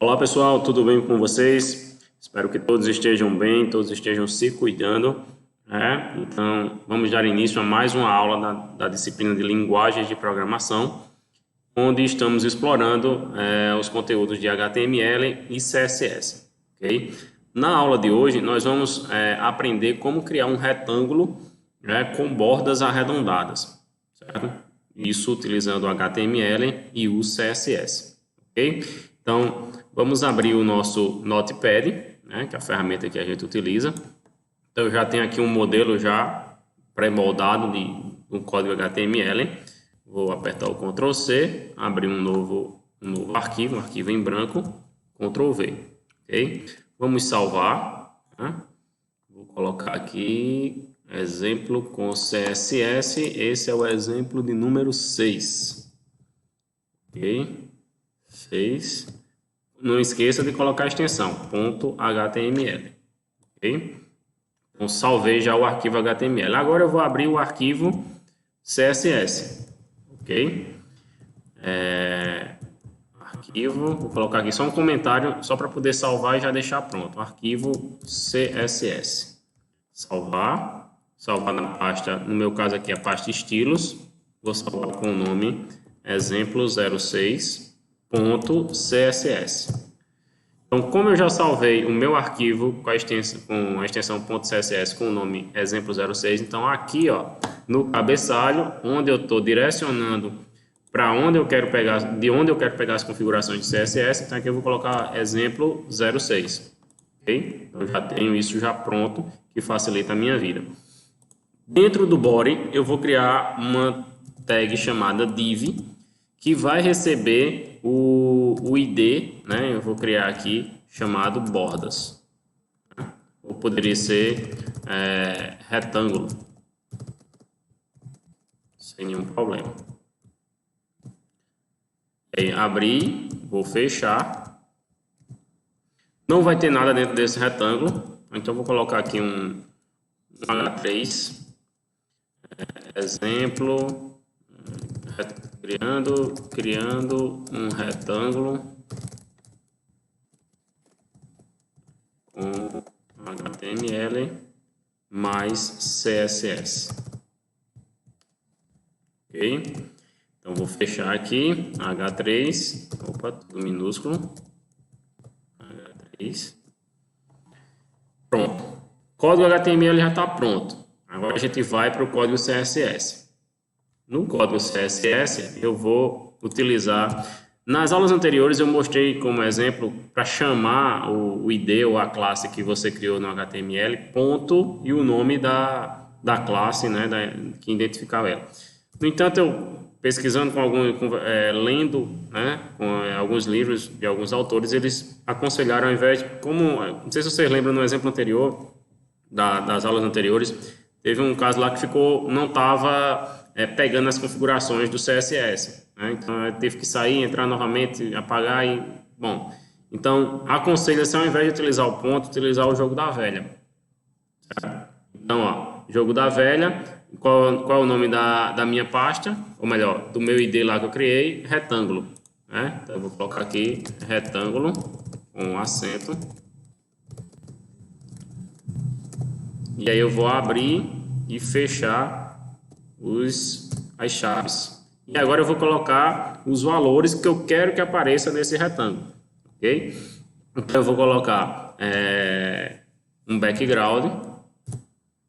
Olá pessoal, tudo bem com vocês? Espero que todos estejam bem, todos estejam se cuidando. Então, vamos dar início a mais uma aula da disciplina de linguagens de programação, onde estamos explorando os conteúdos de HTML e CSS. Okay? Na aula de hoje, nós vamos aprender como criar um retângulo com bordas arredondadas, certo? Isso utilizando o HTML e o CSS. Ok? Então, vamos abrir o nosso Notepad, que é a ferramenta que a gente utiliza. Então, eu já tenho aqui um modelo já pré-moldado do código HTML. Vou apertar o Ctrl C, abrir um novo arquivo, um arquivo em branco, Ctrl V. Okay? Vamos salvar. Vou colocar aqui exemplo com CSS. Esse é o exemplo de número 6. Ok? 6. Não esqueça de colocar a extensão .html. Ok? Então, salvei já o arquivo HTML. Agora eu vou abrir o arquivo CSS. Ok? Arquivo, vou colocar aqui só um comentário, só para poder salvar e já deixar pronto. Arquivo CSS. Salvar na pasta, no meu caso aqui a pasta estilos. Vou salvar com o nome exemplo 06.css. Então, como eu já salvei o meu arquivo com a extensão .css com o nome exemplo 06, então aqui, ó, no cabeçalho, onde eu estou direcionando para onde eu quero pegar, de onde eu quero pegar as configurações de CSS, então aqui eu vou colocar exemplo 06. Ok? Então, já tenho isso já pronto, que facilita a minha vida. Dentro do body, eu vou criar uma tag chamada div, que vai receber o ID, eu vou criar aqui, chamado bordas. Ou poderia ser retângulo, sem nenhum problema. Aí, abrir, vou fechar. Não vai ter nada dentro desse retângulo, então vou colocar aqui um H3, exemplo, criando um retângulo com HTML mais CSS. Ok? Então vou fechar aqui H3, opa, tudo minúsculo, H3. Pronto. Código HTML já está pronto. Agora a gente vai para o código CSS. No código CSS, eu vou utilizar... Nas aulas anteriores, eu mostrei como exemplo para chamar o ID ou a classe que você criou no HTML, ponto e o nome da classe, que identificava ela. No entanto, eu pesquisando lendo com alguns livros de alguns autores, eles aconselharam, ao invés de... não sei se vocês lembram no exemplo anterior, das aulas anteriores, teve um caso lá que não estava... pegando as configurações do CSS. Então, teve que sair, entrar novamente, apagar e... Bom, então, aconselho-se, ao invés de utilizar o ponto, utilizar o jogo da velha. Então, ó, jogo da velha, qual é o nome da minha pasta? Ou melhor, do meu ID lá que eu criei, retângulo. Então, eu vou colocar aqui, retângulo, com acento. E aí eu vou abrir e fechar as chaves. E agora eu vou colocar os valores que eu quero que apareça nesse retângulo. Ok? Então eu vou colocar um background,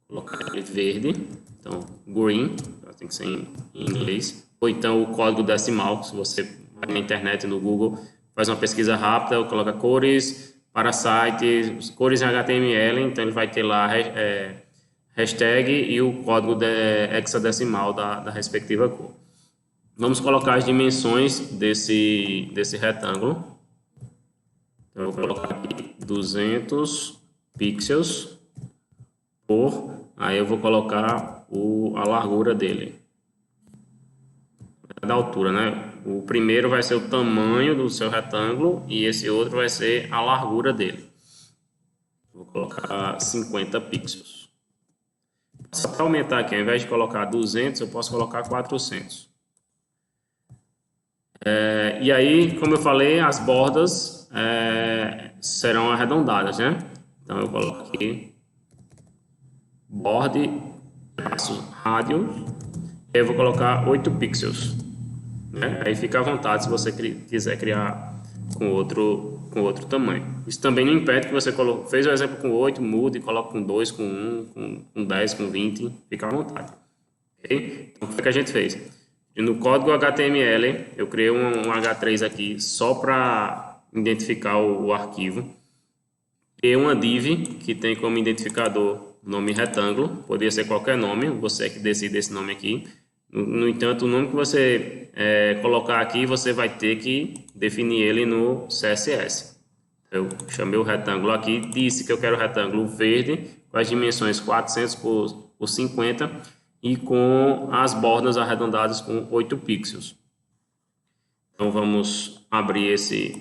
colocar ele verde, então green, tem que ser em inglês, ou então o código decimal, se você vai na internet, no Google, faz uma pesquisa rápida, coloca cores para sites, cores em HTML, então ele vai ter lá hashtag e o código hexadecimal da respectiva cor. Vamos colocar as dimensões desse retângulo. Então, eu vou colocar aqui 200 pixels aí eu vou colocar a largura dele. Da altura, O primeiro vai ser o tamanho do seu retângulo e esse outro vai ser a largura dele. Vou colocar 50 pixels. Para aumentar aqui, ao invés de colocar 200, eu posso colocar 400. E aí, como eu falei, as bordas serão arredondadas, né? Então eu coloco aqui borde rádio, e eu vou colocar 8 pixels, né? Aí fica à vontade se você quiser criar com outro tamanho. Isso também não impede que você fez o exemplo com 8, mude e coloque com 2, com 1, com 10, com 20, fica à vontade. Okay? Então, o que a gente fez? No código HTML, eu criei um H3 aqui só para identificar o arquivo. Criei uma div que tem como identificador o nome retângulo, poderia ser qualquer nome, você é que decide esse nome aqui. No entanto, o nome que você colocar aqui, você vai ter que definir ele no CSS. Eu chamei o retângulo aqui, disse que eu quero o retângulo verde, com as dimensões 400 por 50 e com as bordas arredondadas com 8 pixels. Então, vamos abrir esse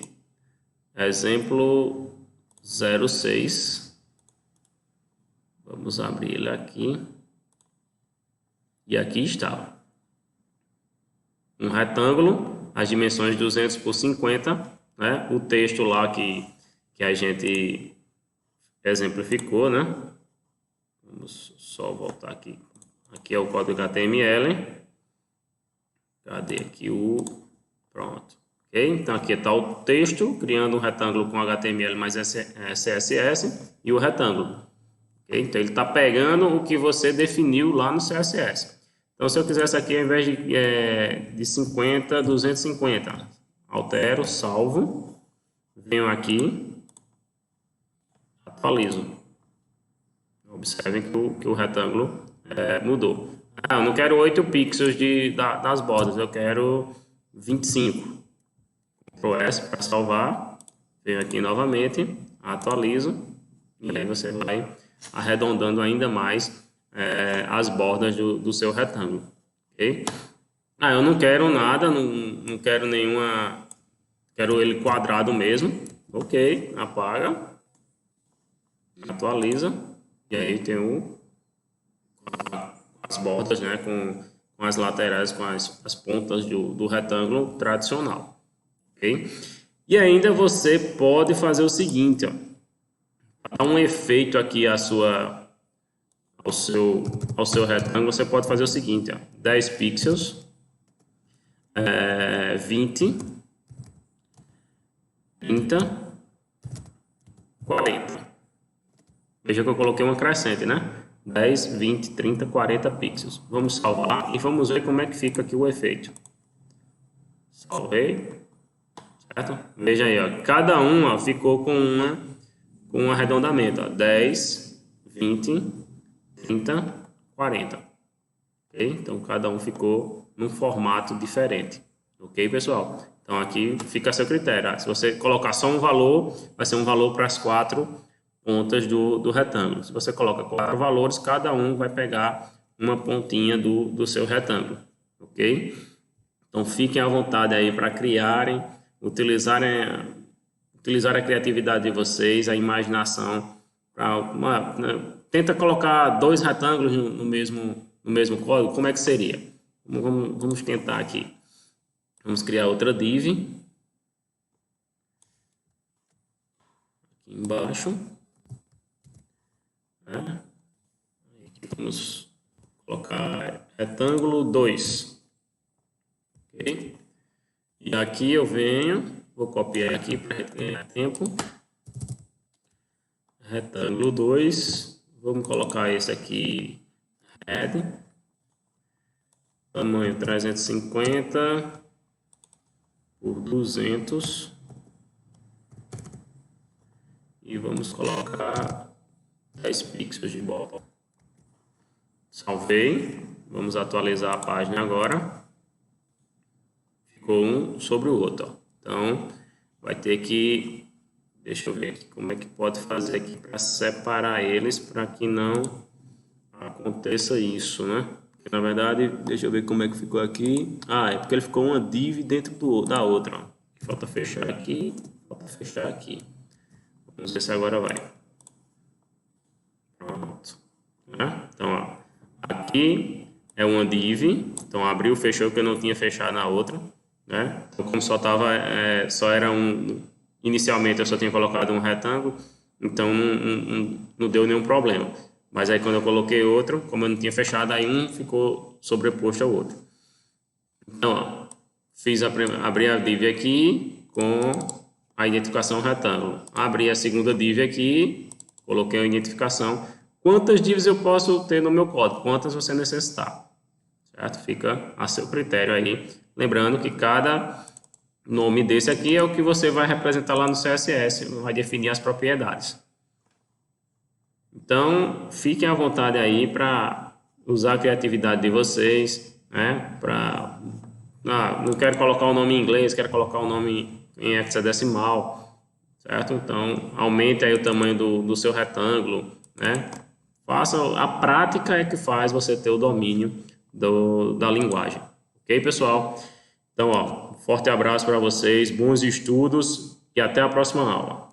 exemplo 06. Vamos abrir ele aqui. E aqui está. Um retângulo, as dimensões 200 por 50, né? O texto lá que a gente exemplificou, né? Vamos só voltar aqui. Aqui é o código HTML. Cadê aqui o... Pronto. Ok? Então aqui está o texto, criando um retângulo com HTML mais CSS e o retângulo. Okay? Então ele está pegando o que você definiu lá no CSS. Então, se eu quisesse aqui, ao invés de 50, 250, altero, salvo, venho aqui, atualizo. Observem que o retângulo mudou. Eu não quero 8 pixels das bordas, eu quero 25. Ctrl S para salvar, venho aqui novamente, atualizo, e aí você vai arredondando ainda mais as bordas do seu retângulo, ok? Eu não quero nada, não quero nenhuma, quero ele quadrado mesmo, ok, apaga, atualiza, e aí tem as bordas, né, com as laterais, com as pontas do retângulo tradicional, ok? E ainda você pode fazer o seguinte, ó, dar um efeito aqui ao seu retângulo, você pode fazer o seguinte, ó, 10 pixels, 20, 30, 40. Veja que eu coloquei uma crescente, né? 10, 20, 30, 40 pixels. Vamos salvar e vamos ver como é que fica aqui o efeito. Salvei. Certo? Veja aí, ó, cada um ó, ficou com um arredondamento, ó, 10, 20, 30, 40. Ok? Então, cada um ficou num formato diferente. Ok, pessoal? Então, aqui fica a seu critério. Se você colocar só um valor, vai ser um valor para as 4 pontas do retângulo. Se você coloca 4 valores, cada um vai pegar uma pontinha do seu retângulo. Ok? Então, fiquem à vontade aí para criarem, utilizar a criatividade de vocês, a imaginação tenta colocar 2 retângulos no mesmo código, como é que seria? Vamos tentar aqui. Vamos criar outra div. Aqui embaixo. Aqui vamos colocar retângulo 2. Ok? E aqui eu venho, vou copiar aqui para ganhar tempo. Retângulo 2, vamos colocar esse aqui, head, tamanho 350 por 200, e vamos colocar 10 pixels de borda. Salvei, vamos atualizar a página agora, ficou um sobre o outro, ó. Então vai ter que... Deixa eu ver aqui como é que pode fazer aqui para separar eles, para que não aconteça isso, né? Porque, na verdade, deixa eu ver como é que ficou aqui. É porque ele ficou uma div dentro da outra. Ó. Falta fechar aqui, falta fechar aqui. Vamos ver se agora vai. Pronto. Então, ó, aqui é uma div. Então, abriu, fechou, que eu não tinha fechado na outra. Né? Então, como só era inicialmente eu só tinha colocado um retângulo, então não deu nenhum problema. Mas aí quando eu coloquei outro, como eu não tinha fechado, aí um ficou sobreposto ao outro. Então, ó, abri a div aqui com a identificação retângulo. Abri a segunda div aqui, coloquei a identificação. Quantas divs eu posso ter no meu código? Quantas você necessitar? Certo? Fica a seu critério aí. Lembrando que cada nome desse aqui é o que você vai representar lá no CSS, vai definir as propriedades. Então, fiquem à vontade aí para usar a criatividade de vocês, né? Não quero colocar o nome em inglês, quero colocar o nome em hexadecimal, certo? Então, aumente aí o tamanho do seu retângulo, né? A prática é que faz você ter o domínio da linguagem. Ok, pessoal? Então, ó, forte abraço para vocês, bons estudos e até a próxima aula.